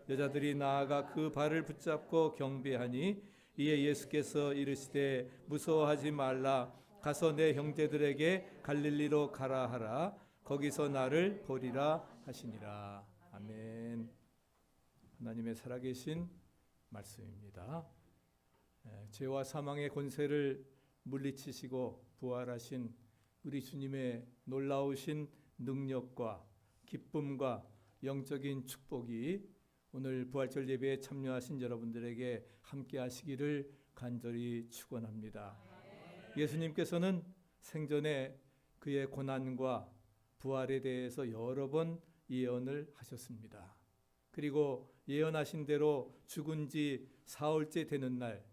여자들이 나아가 그 발을 붙잡고 경배하니 이에 예수께서 이르시되 무서워하지 말라. 가서 내 형제들에게 갈릴리로 가라 하라. 거기서 나를 보리라 하시니라. 아멘. 하나님의 살아계신 말씀입니다. 죄와 사망의 권세를 물리치시고 부활하신 우리 주님의 놀라우신 능력과 기쁨과 영적인 축복이 오늘 부활절 예배에 참여하신 여러분들에게 함께 하시기를 간절히 축원합니다. 예수님께서는 생전에 그의 고난과 부활에 대해서 여러 번 예언을 하셨습니다. 그리고 예언하신 대로 죽은 지 사흘째 되는 날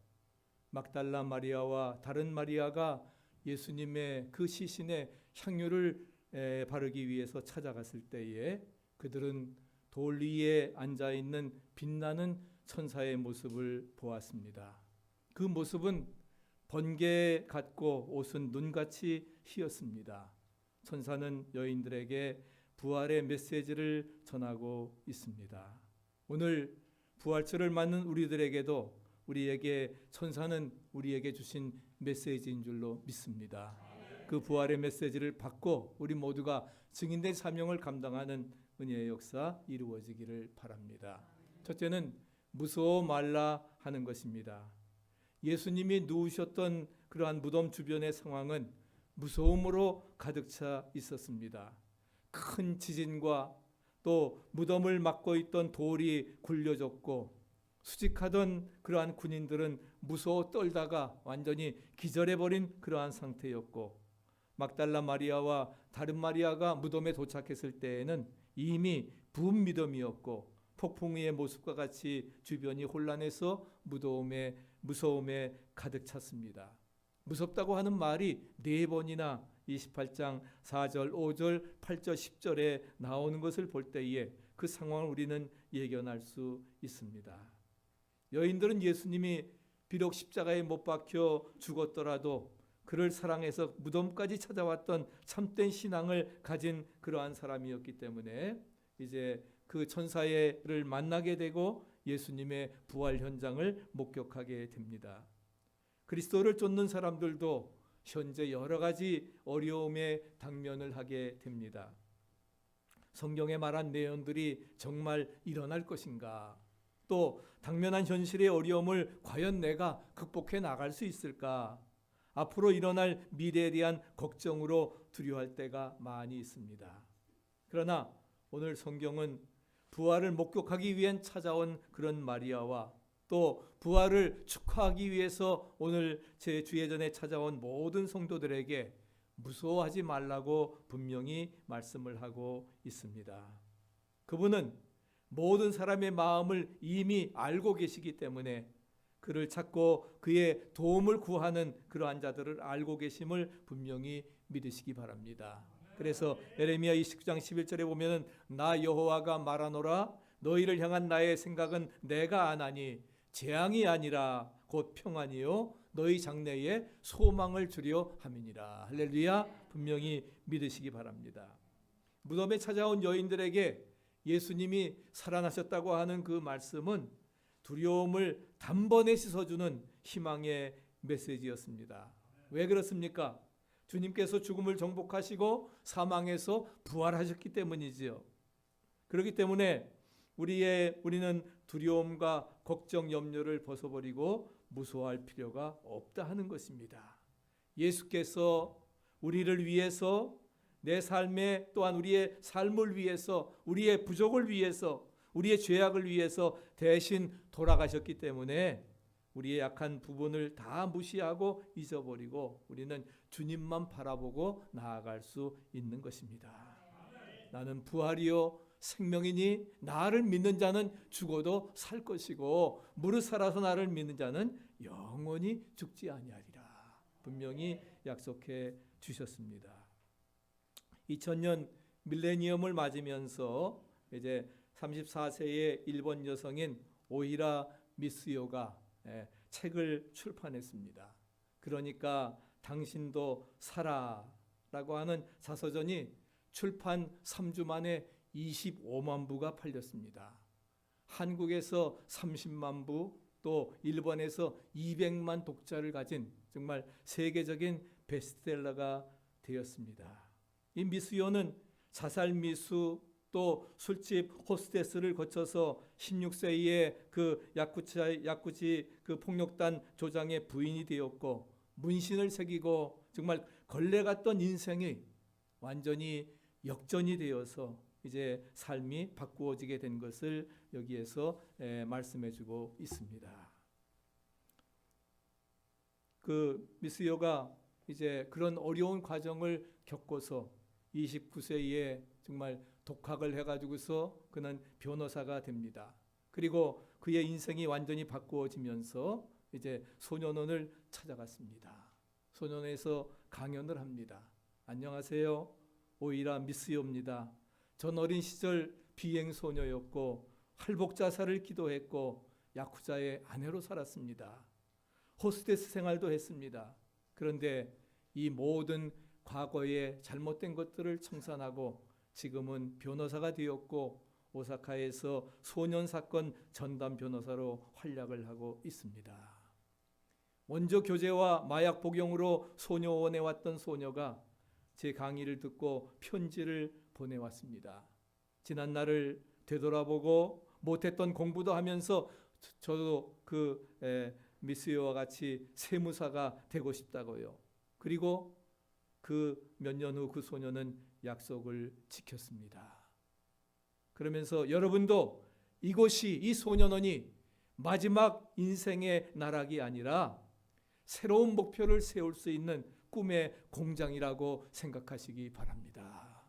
막달라 마리아와 다른 마리아가 예수님의 그 시신에 향유를 바르기 위해서 찾아갔을 때에 그들은 돌 위에 앉아있는 빛나는 천사의 모습을 보았습니다. 그 모습은 번개 같고 옷은 눈같이 희었습니다. 천사는 여인들에게 부활의 메시지를 전하고 있습니다. 오늘 부활절을 맞는 우리들에게도 우리에게 천사는 우리에게 주신 메시지인 줄로 믿습니다. 그 부활의 메시지를 받고 우리 모두가 증인된 사명을 감당하는 은혜의 역사 이루어지기를 바랍니다. 첫째는 무서워 말라 하는 것입니다. 예수님이 누우셨던 그러한 무덤 주변의 상황은 무서움으로 가득 차 있었습니다. 큰 지진과 또 무덤을 막고 있던 돌이 굴려졌고 수직하던 그러한 군인들은 무서워 떨다가 완전히 기절해버린 그러한 상태였고 막달라 마리아와 다른 마리아가 무덤에 도착했을 때에는 이미 부은 무덤이었고 폭풍우의 모습과 같이 주변이 혼란해서 무서움에 가득 찼습니다. 무섭다고 하는 말이 4번이나 28장 4절, 5절, 8절, 10절에 나오는 것을 볼 때에 그 상황을 우리는 예견할 수 있습니다. 여인들은 예수님이 비록 십자가에 못 박혀 죽었더라도 그를 사랑해서 무덤까지 찾아왔던 참된 신앙을 가진 그러한 사람이었기 때문에 이제 그 천사를 만나게 되고 예수님의 부활 현장을 목격하게 됩니다. 그리스도를 쫓는 사람들도 현재 여러 가지 어려움에 당면을 하게 됩니다. 성경에 말한 내용들이 정말 일어날 것인가? 또 당면한 현실의 어려움을 과연 내가 극복해 나갈 수 있을까? 앞으로 일어날 미래에 대한 걱정으로 두려워할 때가 많이 있습니다. 그러나 오늘 성경은 부활을 목격하기 위해 찾아온 그런 마리아와 또 부활을 축하하기 위해서 오늘 제 주예전에 찾아온 모든 성도들에게 무서워하지 말라고 분명히 말씀을 하고 있습니다. 그분은 모든 사람의 마음을 이미 알고 계시기 때문에 그를 찾고 그의 도움을 구하는 그러한 자들을 알고 계심을 분명히 믿으시기 바랍니다. 그래서 예레미야 29장 11절에 보면은 나 여호와가 말하노라 너희를 향한 나의 생각은 내가 아나니 재앙이 아니라 곧 평안이요 너희 장래에 소망을 주려 함이니라. 할렐루야. 분명히 믿으시기 바랍니다. 무덤에 찾아온 여인들에게 예수님이 살아나셨다고 하는 그 말씀은 두려움을 단번에 씻어주는 희망의 메시지였습니다. 왜 그렇습니까? 주님께서 죽음을 정복하시고 사망에서 부활하셨기 때문이지요. 그렇기 때문에 우리는 두려움과 걱정, 염려를 벗어버리고 무서워할 필요가 없다 하는 것입니다. 예수께서 우리를 위해서 내 삶에 또한 우리의 삶을 위해서 우리의 부족을 위해서 우리의 죄악을 위해서 대신 돌아가셨기 때문에 우리의 약한 부분을 다 무시하고 잊어버리고 우리는 주님만 바라보고 나아갈 수 있는 것입니다. 나는 부활이요 생명이니 나를 믿는 자는 죽어도 살 것이고 무릇 살아서 나를 믿는 자는 영원히 죽지 아니하리라. 분명히 약속해 주셨습니다. 2000년 밀레니엄을 맞으면서 이제 34세의 일본 여성인 오히라 미스요가 책을 출판했습니다. 그러니까 당신도 살아라고 하는 자서전이 출판 3주 만에 25만 부가 팔렸습니다. 한국에서 30만 부, 또 일본에서 200만 독자를 가진 정말 세계적인 베스트셀러가 되었습니다. 이 미스요는 자살 미수, 또 술집 호스테스를 거쳐서 16세의 그 야쿠지 그 폭력단 조장의 부인이 되었고, 문신을 새기고 정말 걸레 같던 인생이 완전히 역전이 되어서 이제 삶이 바꾸어지게 된 것을 여기에서 말씀해주고 있습니다. 그 미스요가 이제 그런 어려운 과정을 겪어서 29세에 정말 독학을 해가지고서 그는 변호사가 됩니다. 그리고 그의 인생이 완전히 바꾸어지면서 이제 소년원을 찾아갔습니다. 소년원에서 강연을 합니다. 안녕하세요. 오이라 미스요입니다. 전 어린 시절 비행소녀였고 할복자살을 기도했고 야쿠자의 아내로 살았습니다. 호스테스 생활도 했습니다. 그런데 이 모든 과거의 잘못된 것들을 청산하고 지금은 변호사가 되었고 오사카에서 소년 사건 전담 변호사로 활약을 하고 있습니다. 원조 교제와 마약 복용으로 소녀원에 왔던 소녀가 제 강의를 듣고 편지를 보내왔습니다. 지난 날을 되돌아보고 못했던 공부도 하면서 저도 그 미스요와 같이 세무사가 되고 싶다고요. 그리고 그 몇 년 후 그 소녀는 약속을 지켰습니다. 그러면서 여러분도 이곳이, 이 소년원이 마지막 인생의 나락이 아니라 새로운 목표를 세울 수 있는 꿈의 공장이라고 생각하시기 바랍니다.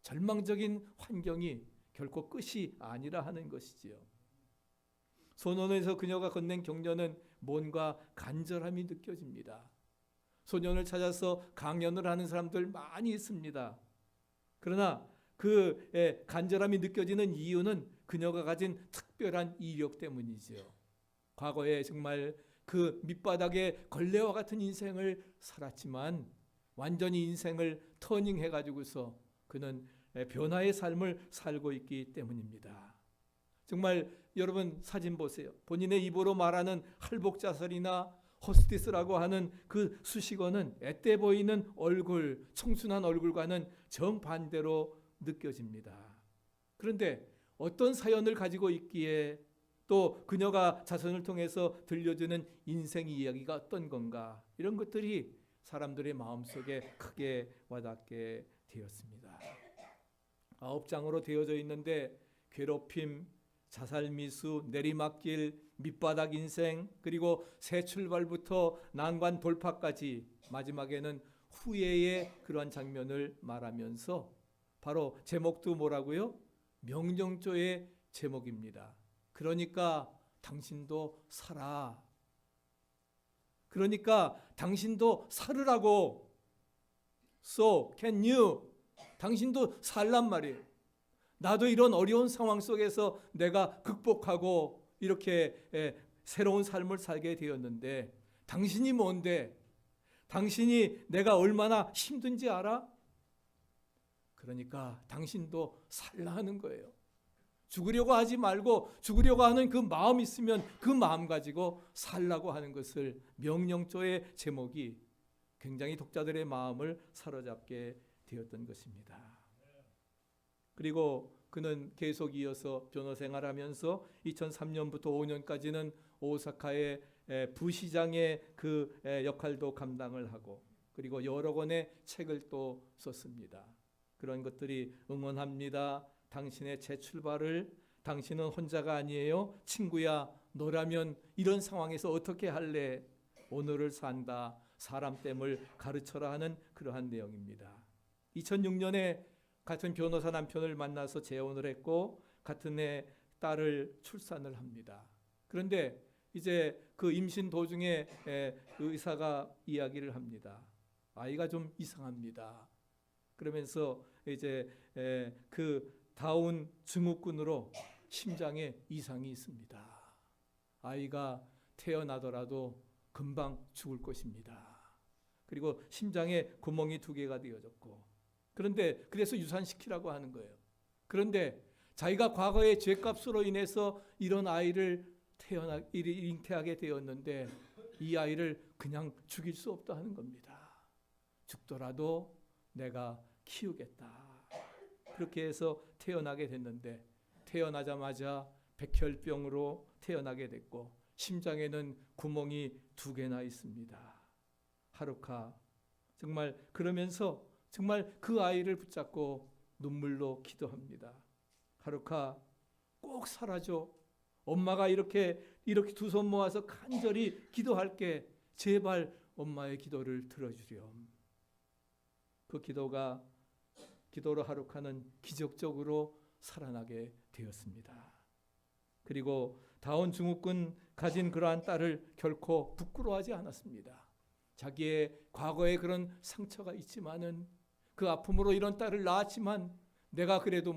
절망적인 환경이 결코 끝이 아니라 하는 것이지요. 소년원에서 그녀가 건넨 격려는 뭔가 간절함이 느껴집니다. 소년을 찾아서 강연을 하는 사람들 많이 있습니다. 그러나 그 간절함이 느껴지는 이유는 그녀가 가진 특별한 이력 때문이죠. 과거에 정말 그 밑바닥에 걸레와 같은 인생을 살았지만 완전히 인생을 터닝해가지고서 그는 변화의 삶을 살고 있기 때문입니다. 정말 여러분 사진 보세요. 본인의 입으로 말하는 할복자설이나 호스티스라고 하는 그 수식어는 앳돼 보이는 얼굴, 청순한 얼굴과는 정반대로 느껴집니다. 그런데 어떤 사연을 가지고 있기에 또 그녀가 자선을 통해서 들려주는 인생 이야기가 어떤 건가, 이런 것들이 사람들의 마음속에 크게 와닿게 되었습니다. 9장으로 되어져 있는데 괴롭힘, 자살미수, 내리막길, 밑바닥 인생, 그리고 새 출발부터 난관 돌파까지 마지막에는 후회의 그러한 장면을 말하면서 바로 제목도 뭐라고요? 명령조의 제목입니다. 그러니까 당신도 살아. 그러니까 당신도 살으라고. So can you? 당신도 살란 말이에요. 나도 이런 어려운 상황 속에서 내가 극복하고 이렇게 새로운 삶을 살게 되었는데 당신이 뭔데? 당신이 내가 얼마나 힘든지 알아? 그러니까 당신도 살라 하는 거예요. 죽으려고 하지 말고 죽으려고 하는 그 마음 있으면 그 마음 가지고 살라고 하는 것을, 명령조의 제목이 굉장히 독자들의 마음을 사로잡게 되었던 것입니다. 그리고 그는 계속 이어서 변호 생활하면서 2003년부터 5년까지는 오사카의 부시장의 그 역할도 감당을 하고, 그리고 여러 권의 책을 또 썼습니다. 그런 것들이 응원합니다. 당신의 재출발을. 당신은 혼자가 아니에요. 친구야, 너라면 이런 상황에서 어떻게 할래? 오늘을 산다. 사람 됨을 가르쳐라 하는 그러한 내용입니다. 2006년에 같은 변호사 남편을 만나서 재혼을 했고 같은 해 딸을 출산을 합니다. 그런데 이제 그 임신 도중에 의사가 이야기를 합니다. 아이가 좀 이상합니다. 그러면서 이제 그 다운 증후군으로 심장에 이상이 있습니다. 아이가 태어나더라도 금방 죽을 것입니다. 그리고 심장에 구멍이 2개가 되어졌고, 그런데 그래서 유산시키라고 하는 거예요. 그런데 자기가 과거의 죄값으로 인해서 이런 아이를 잉태하게 되었는데 이 아이를 그냥 죽일 수 없다 하는 겁니다. 죽더라도 내가 키우겠다. 그렇게 해서 태어나게 됐는데 태어나자마자 백혈병으로 태어나게 됐고 심장에는 구멍이 2개나 있습니다. 하루카 정말 그러면서 정말 그 아이를 붙잡고 눈물로 기도합니다. 하루카 꼭 살아줘. 엄마가 이렇게 두 손 모아서 간절히 기도할게. 제발 엄마의 기도를 들어주렴. 그 기도로 하루카는 기적적으로 살아나게 되었습니다. 그리고 다운 증후군 가진 그러한 딸을 결코 부끄러워하지 않았습니다. 자기의 과거에 그런 상처가 있지만은 그 아픔으로 이런 딸을 낳았지만 내가 그래도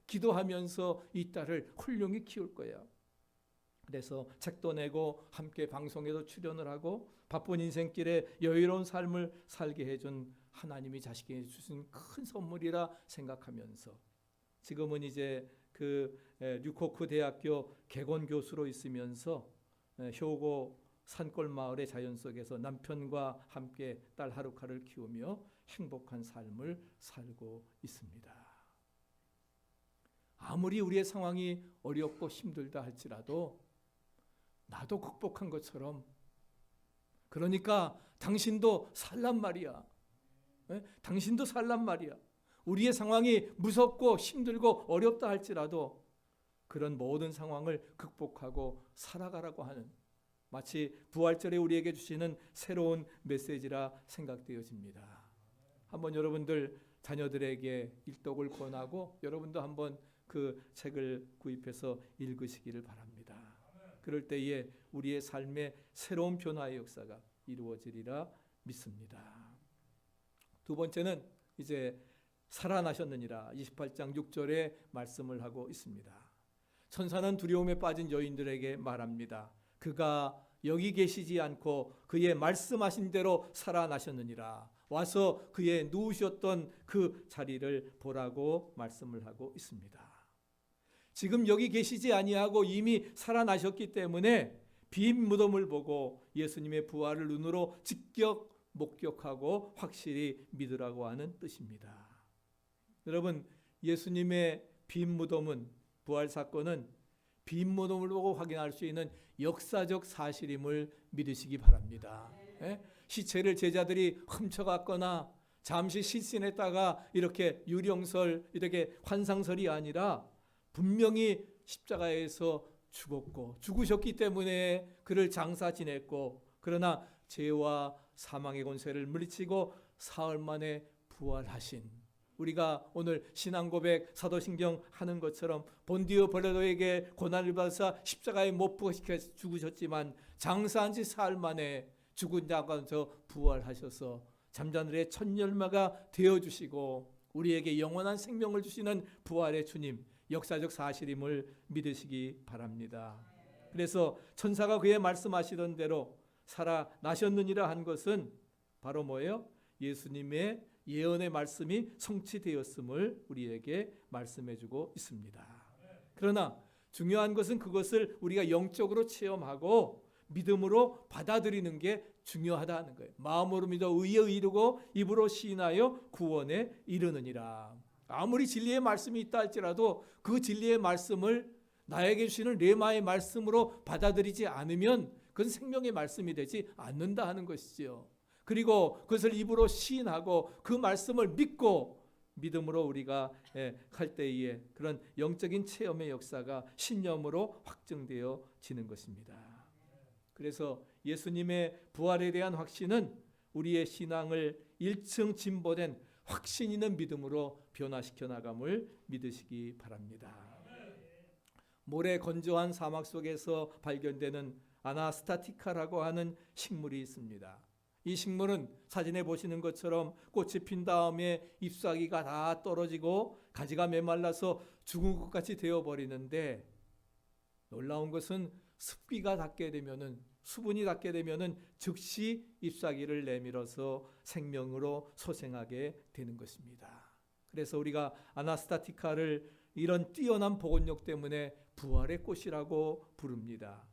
기도하면서 이 딸을 훌륭히 키울 거야. 그래서 책도 내고 함께 방송에도 출연을 하고 바쁜 인생길에 여유로운 삶을 살게 해준 하나님이 자식에게 주신 큰 선물이라 생각하면서 지금은 이제 그 류코쿠 대학교 개건 교수로 있으면서 효고 산골 마을의 자연 속에서 남편과 함께 딸 하루카를 키우며 행복한 삶을 살고 있습니다. 아무리 우리의 상황이 어렵고 힘들다 할지라도 나도 극복한 것처럼 그러니까 당신도 살란 말이야. 당신도 살란 말이야. 우리의 상황이 무섭고 힘들고 어렵다 할지라도 그런 모든 상황을 극복하고 살아가라고 하는 마치 부활절에 우리에게 주시는 새로운 메시지라 생각되어집니다. 한번 여러분들 자녀들에게 일독을 권하고 여러분도 한번 그 책을 구입해서 읽으시기를 바랍니다. 그럴 때에 우리의 삶에 새로운 변화의 역사가 이루어지리라 믿습니다. 두 번째는 이제 살아나셨느니라 28장 6절에 말씀을 하고 있습니다. 천사는 두려움에 빠진 여인들에게 말합니다. 그가 여기 계시지 않고 그의 말씀하신 대로 살아나셨느니라. 와서 그의 누우셨던 그 자리를 보라고 말씀을 하고 있습니다. 지금 여기 계시지 아니하고 이미 살아나셨기 때문에 빈 무덤을 보고 예수님의 부활을 눈으로 직접 목격하고 확실히 믿으라고 하는 뜻입니다. 여러분, 예수님의 빈 무덤은 부활 사건은 빈 무덤을 보고 확인할 수 있는 역사적 사실임을 믿으시기 바랍니다. 시체를 제자들이 훔쳐갔거나 잠시 실신했다가 이렇게 유령설, 이렇게 환상설이 아니라 분명히 십자가에서 죽었고 죽으셨기 때문에 그를 장사 지냈고 그러나 죄와 사망의 권세를 물리치고 사흘 만에 부활하신 우리가 오늘 신앙고백 사도신경 하는 것처럼 본디오 빌라도에게 고난을 받으사 십자가에 못 박혀 죽으셨지만 장사한 지 사흘 만에 죽은 자 가운데서 부활하셔서 잠자늘의 첫 열매가 되어주시고 우리에게 영원한 생명을 주시는 부활의 주님 역사적 사실임을 믿으시기 바랍니다. 그래서 천사가 그의 말씀하시던 대로 살아나셨느니라 한 것은 바로 뭐예요? 예수님의 예언의 말씀이 성취되었음을 우리에게 말씀해주고 있습니다. 그러나 중요한 것은 그것을 우리가 영적으로 체험하고 믿음으로 받아들이는 게 중요하다는 거예요. 마음으로 믿어 의에 이르고 입으로 시인하여 구원에 이르느니라. 아무리 진리의 말씀이 있다 할지라도 그 진리의 말씀을 나에게 주시는 레마의 말씀으로 받아들이지 않으면 그건 생명의 말씀이 되지 않는다 하는 것이지요. 그리고 그것을 입으로 시인하고 그 말씀을 믿고 믿음으로 우리가 할 때에 그런 영적인 체험의 역사가 신념으로 확증되어지는 것입니다. 그래서 예수님의 부활에 대한 확신은 우리의 신앙을 1층 진보된 확신 있는 믿음으로 변화시켜 나감을 믿으시기 바랍니다. 모래 건조한 사막 속에서 발견되는 아나스타티카라고 하는 식물이 있습니다. 이 식물은 사진에 보시는 것처럼 꽃이 핀 다음에 잎사귀가 다 떨어지고 가지가 메말라서 죽은 것 같이 되어버리는데 놀라운 것은 습기가 닿게 되면은 수분이 닿게 되면은 즉시 잎사귀를 내밀어서 생명으로 소생하게 되는 것입니다. 그래서 우리가 아나스타티카를 이런 뛰어난 복원력 때문에 부활의 꽃이라고 부릅니다.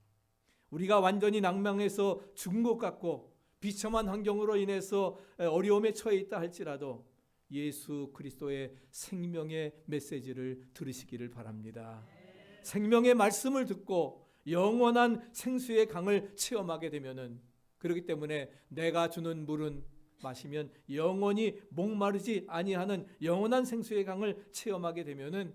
우리가 완전히 낭망해서 죽은 것 같고 비참한 환경으로 인해서 어려움에 처해 있다 할지라도 예수 그리스도의 생명의 메시지를 들으시기를 바랍니다. 생명의 말씀을 듣고 영원한 생수의 강을 체험하게 되면은, 그렇기 때문에 내가 주는 물은 마시면 영원히 목마르지 아니하는 영원한 생수의 강을 체험하게 되면은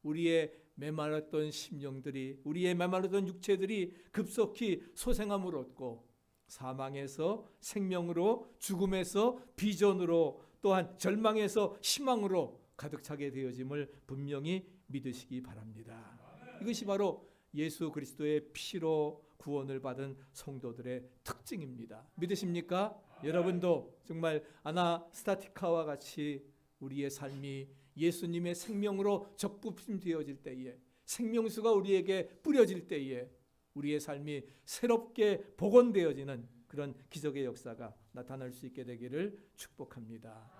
우리의 메말랐던 심령들이, 우리의 메말랐던 육체들이 급속히 소생함을 얻고 사망에서 생명으로, 죽음에서 비전으로, 또한 절망에서 희망으로 가득 차게 되어짐을 분명히 믿으시기 바랍니다. 이것이 바로 예수 그리스도의 피로 구원을 받은 성도들의 특징입니다. 믿으십니까? 여러분도 정말 아나스타티카와 같이 우리의 삶이 예수님의 생명으로 접붙임되어질 때에, 생명수가 우리에게 뿌려질 때에 우리의 삶이 새롭게 복원되어지는 그런 기적의 역사가 나타날 수 있게 되기를 축복합니다.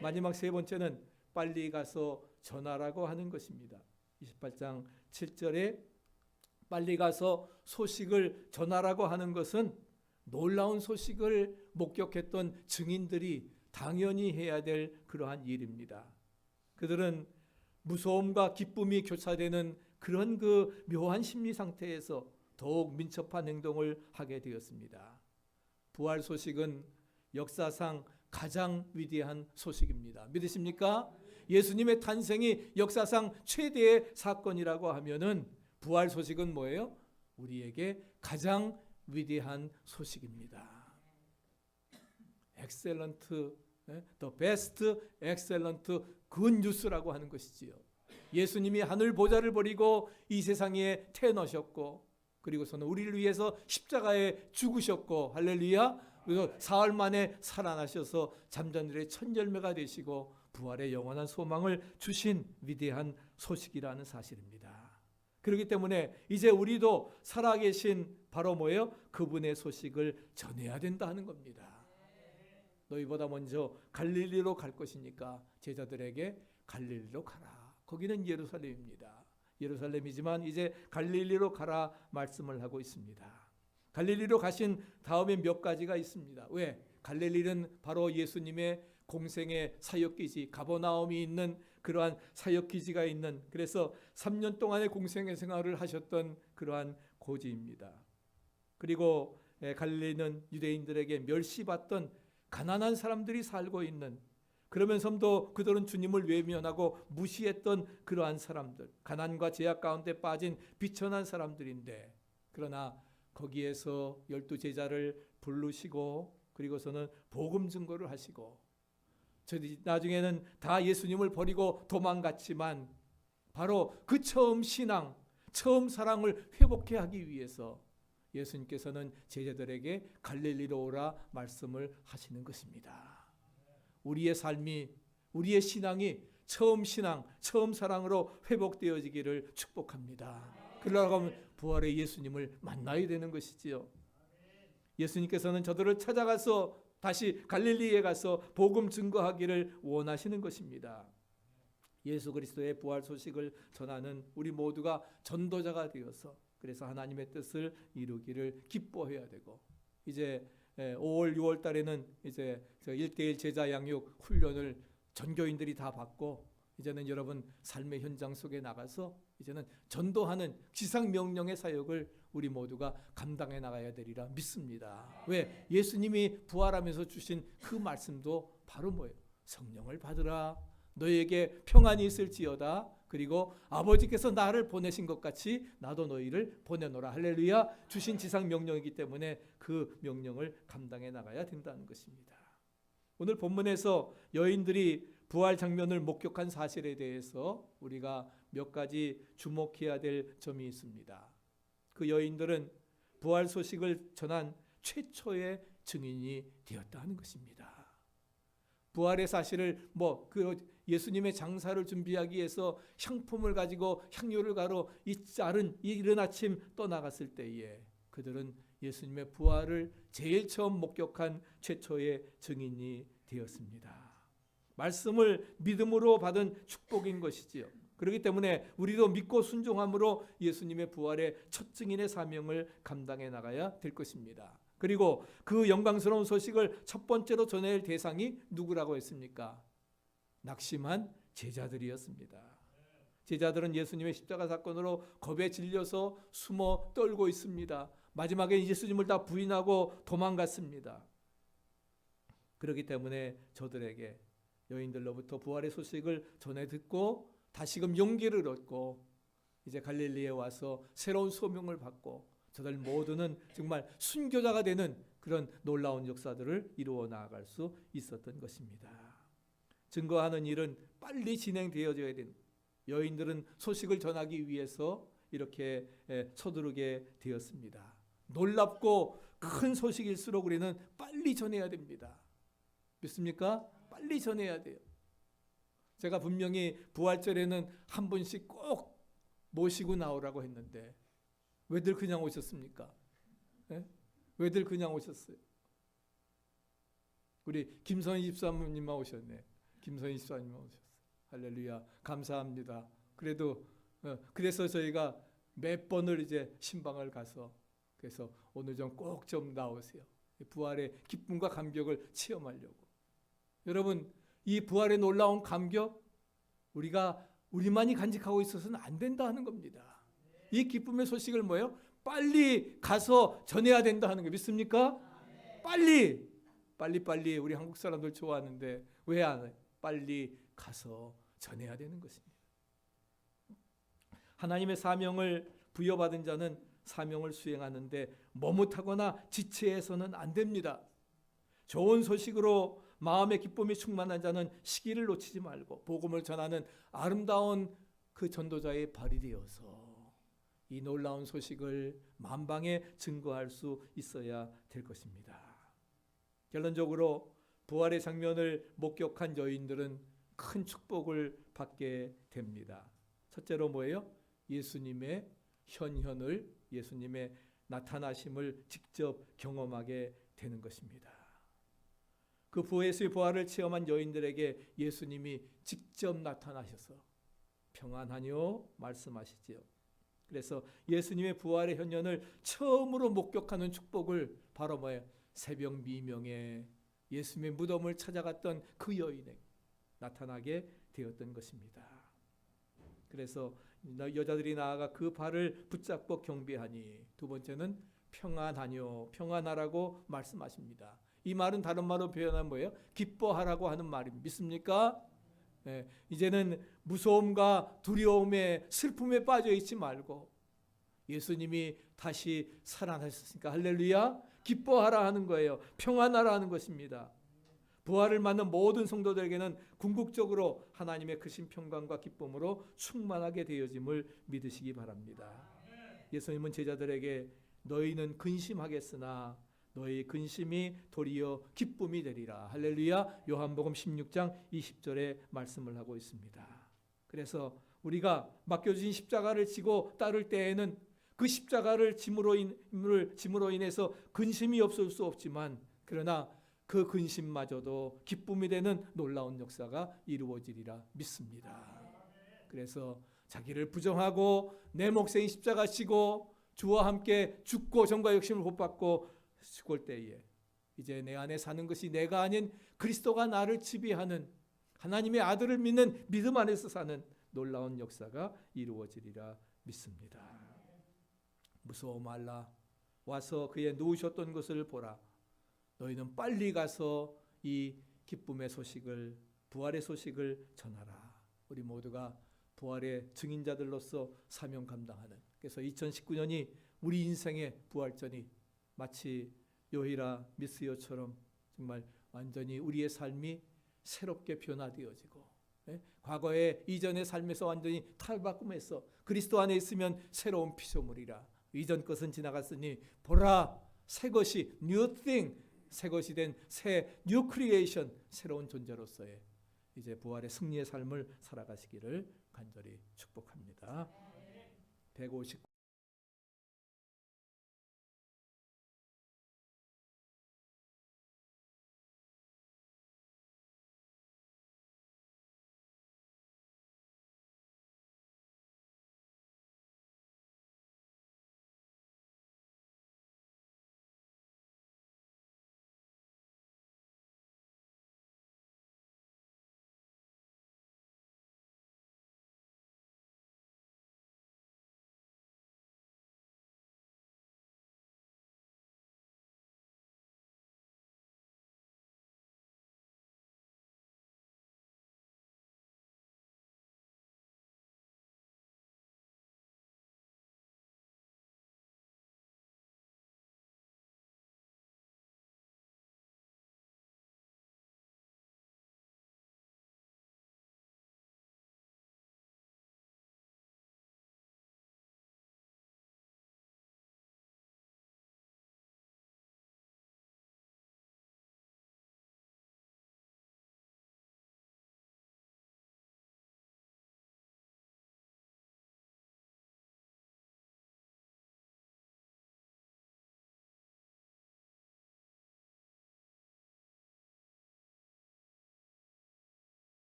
마지막 세 번째는 빨리 가서 전하라고 하는 것입니다. 28장 7절에 빨리 가서 소식을 전하라고 하는 것은 놀라운 소식을 목격했던 증인들이 당연히 해야 될 그러한 일입니다. 그들은 무서움과 기쁨이 교차되는 그런 그 묘한 심리 상태에서 더욱 민첩한 행동을 하게 되었습니다. 부활 소식은 역사상 가장 위대한 소식입니다. 믿으십니까? 예수님의 탄생이 역사상 최대의 사건이라고 하면은 부활 소식은 뭐예요? 우리에게 가장 위대한 소식입니다. 엑셀런트, the best excellent good news라고 하는 것이지요. 예수님이 하늘 보좌를 버리고 이 세상에 태어나셨고, 그리고서는 우리를 위해서 십자가에 죽으셨고, 할렐루야. 그래서 사흘 만에 살아나셔서 잠자들의 첫 열매가 되시고 부활의 영원한 소망을 주신 위대한 소식이라는 사실입니다. 그렇기 때문에 이제 우리도 살아계신 바로 뭐예요? 그분의 소식을 전해야 된다 하는 겁니다. 너희보다 먼저 갈릴리로 갈 것이니까 제자들에게 갈릴리로 가라. 거기는 예루살렘입니다. 예루살렘이지만 이제 갈릴리로 가라 말씀을 하고 있습니다. 갈릴리로 가신 다음에 몇 가지가 있습니다. 왜? 갈릴리는 바로 예수님의 공생의 사역기지, 가버나움이 있는 그러한 사역기지가 있는, 그래서 3년 동안의 공생의 생활을 하셨던 그러한 고지입니다. 그리고 갈릴리는 유대인들에게 멸시받던 가난한 사람들이 살고 있는, 그러면서도 그들은 주님을 외면하고 무시했던 그러한 사람들, 가난과 제약 가운데 빠진 비천한 사람들인데, 그러나 거기에서 12 제자를 부르시고 그리고서는 복음 증거를 하시고, 나중에는 다 예수님을 버리고 도망갔지만 바로 그 처음 신앙, 처음 사랑을 회복해 하기 위해서 예수님께서는 제자들에게 갈릴리로 오라 말씀을 하시는 것입니다. 우리의 삶이, 우리의 신앙이 처음 신앙, 처음 사랑으로 회복되어지기를 축복합니다. 그러려고 하면 부활의 예수님을 만나야 되는 것이지요. 예수님께서는 저들을 찾아가서 다시 갈릴리에 가서 복음 증거하기를 원하시는 것입니다. 예수 그리스도의 부활 소식을 전하는 우리 모두가 전도자가 되어서, 그래서 하나님의 뜻을 이루기를 기뻐해야 되고, 이제 5월 6월 달에는 이제 1:1 제자 양육 훈련을 전교인들이 다 받고, 이제는 여러분 삶의 현장 속에 나가서 이제는 전도하는 지상명령의 사역을 우리 모두가 감당해 나가야 되리라 믿습니다. 왜? 예수님이 부활하면서 주신 그 말씀도 바로 뭐예요? 성령을 받으라. 너희에게 평안이 있을지어다. 그리고 아버지께서 나를 보내신 것 같이 나도 너희를 보내노라. 할렐루야. 주신 지상명령이기 때문에 그 명령을 감당해 나가야 된다는 것입니다. 오늘 본문에서 여인들이 부활 장면을 목격한 사실에 대해서 우리가 몇 가지 주목해야 될 점이 있습니다. 그 여인들은 부활 소식을 전한 최초의 증인이 되었다 하는 것입니다. 부활의 사실을 예수님의 장사를 준비하기 위해서 향품을 가지고 향료를 가로 이른 아침 떠나갔을 때에 그들은 예수님의 부활을 제일 처음 목격한 최초의 증인이 되었습니다. 말씀을 믿음으로 받은 축복인 것이지요. 그렇기 때문에 우리도 믿고 순종함으로 예수님의 부활의 첫 증인의 사명을 감당해 나가야 될 것입니다. 그리고 그 영광스러운 소식을 첫 번째로 전해야 할 대상이 누구라고 했습니까? 낙심한 제자들이었습니다. 제자들은 예수님의 십자가 사건으로 겁에 질려서 숨어 떨고 있습니다. 마지막에 예수님을 다 부인하고 도망갔습니다. 그렇기 때문에 저들에게 여인들로부터 부활의 소식을 전해 듣고 다시금 용기를 얻고 이제 갈릴리에 와서 새로운 소명을 받고 저들 모두는 정말 순교자가 되는 그런 놀라운 역사들을 이루어 나아갈 수 있었던 것입니다. 증거하는 일은 빨리 진행되어져야 되는, 여인들은 소식을 전하기 위해서 이렇게 서두르게 되었습니다. 놀랍고 큰 소식일수록 우리는 빨리 전해야 됩니다. 믿습니까? 빨리 전해야 돼요. 제가 분명히 부활절에는 한 분씩 꼭 모시고 나오라고 했는데 왜들 그냥 오셨습니까? 네? 왜들 그냥 오셨어요? 우리 김선희 집사님만 오셨네. 김선희 집사님만 오셨어요. 할렐루야, 감사합니다. 그래서 저희가 몇 번을 이제 신방을 가서 그래서 오늘 좀 꼭 좀 나오세요. 부활의 기쁨과 감격을 체험하려고. 여러분, 이 부활의 놀라운 감격 우리만이 간직하고 있어서는 안 된다 하는 겁니다. 이 기쁨의 소식을 뭐예요? 빨리 가서 전해야 된다 하는 거 믿습니까? 빨리 우리 한국 사람들 좋아하는데 왜 안 해요? 빨리 가서 전해야 되는 것입니다. 하나님의 사명을 부여받은 자는 사명을 수행하는데 머뭇하거나 지체해서는 안 됩니다. 좋은 소식으로 마음의 기쁨이 충만한 자는 시기를 놓치지 말고 복음을 전하는 아름다운 그 전도자의 발이 되어서 이 놀라운 소식을 만방에 증거할 수 있어야 될 것입니다. 결론적으로 부활의 장면을 목격한 여인들은 큰 축복을 받게 됩니다. 첫째로 뭐예요? 예수님의 현현을, 예수님의 나타나심을 직접 경험하게 되는 것입니다. 그 예수의 부활을 체험한 여인들에게 예수님이 직접 나타나셔서 평안하뇨 말씀하시지요. 그래서 예수님의 부활의 현현을 처음으로 목격하는 축복을 바로 뭐예요? 새벽 미명에 예수님의 무덤을 찾아갔던 그 여인에게 나타나게 되었던 것입니다. 그래서 여자들이 나아가 그 발을 붙잡고 경배하니, 두 번째는 평안하뇨, 평안하라고 말씀하십니다. 이 말은 다른 말로 표현하면 뭐예요? 기뻐하라고 하는 말입니다. 믿습니까? 네, 이제는 무서움과 두려움에 슬픔에 빠져 있지 말고 예수님이 다시 살아나셨으니까 할렐루야, 기뻐하라 하는 거예요. 평안하라 하는 것입니다. 부활을 맞는 모든 성도들에게는 궁극적으로 하나님의 크신 평강과 기쁨으로 충만하게 되어짐을 믿으시기 바랍니다. 예수님은 제자들에게 너희는 근심하겠으나 너희 근심이 도리어 기쁨이 되리라. 할렐루야. 요한복음 16장 20절에 말씀을 하고 있습니다. 그래서 우리가 맡겨주신 십자가를 지고 따를 때에는 그 십자가를 짐으로 인해서 근심이 없을 수 없지만, 그러나 그 근심마저도 기쁨이 되는 놀라운 역사가 이루어지리라 믿습니다. 그래서 자기를 부정하고 내 몫의 십자가 지고 주와 함께 죽고 정과 역심을 복받고 죽을 때에 이제 내 안에 사는 것이 내가 아닌 그리스도가 나를 지배하는 하나님의 아들을 믿는 믿음 안에서 사는 놀라운 역사가 이루어지리라 믿습니다. 무서워 말라. 와서 그의 누우셨던 것을 보라. 너희는 빨리 가서 이 기쁨의 소식을, 부활의 소식을 전하라. 우리 모두가 부활의 증인자들로서 사명 감당하는, 그래서 2019년이 우리 인생의 부활전이 마치 요히라 미스요처럼 정말 완전히 우리의 삶이 새롭게 변화되어지고, 과거의 이전의 삶에서 완전히 탈바꿈해서 그리스도 안에 있으면 새로운 피조물이라. 이전 것은 지나갔으니 보라, 새 것이 new thing, 새 것이 된 새 new creation, 새로운 존재로서의 이제 부활의 승리의 삶을 살아가시기를 간절히 축복합니다. 159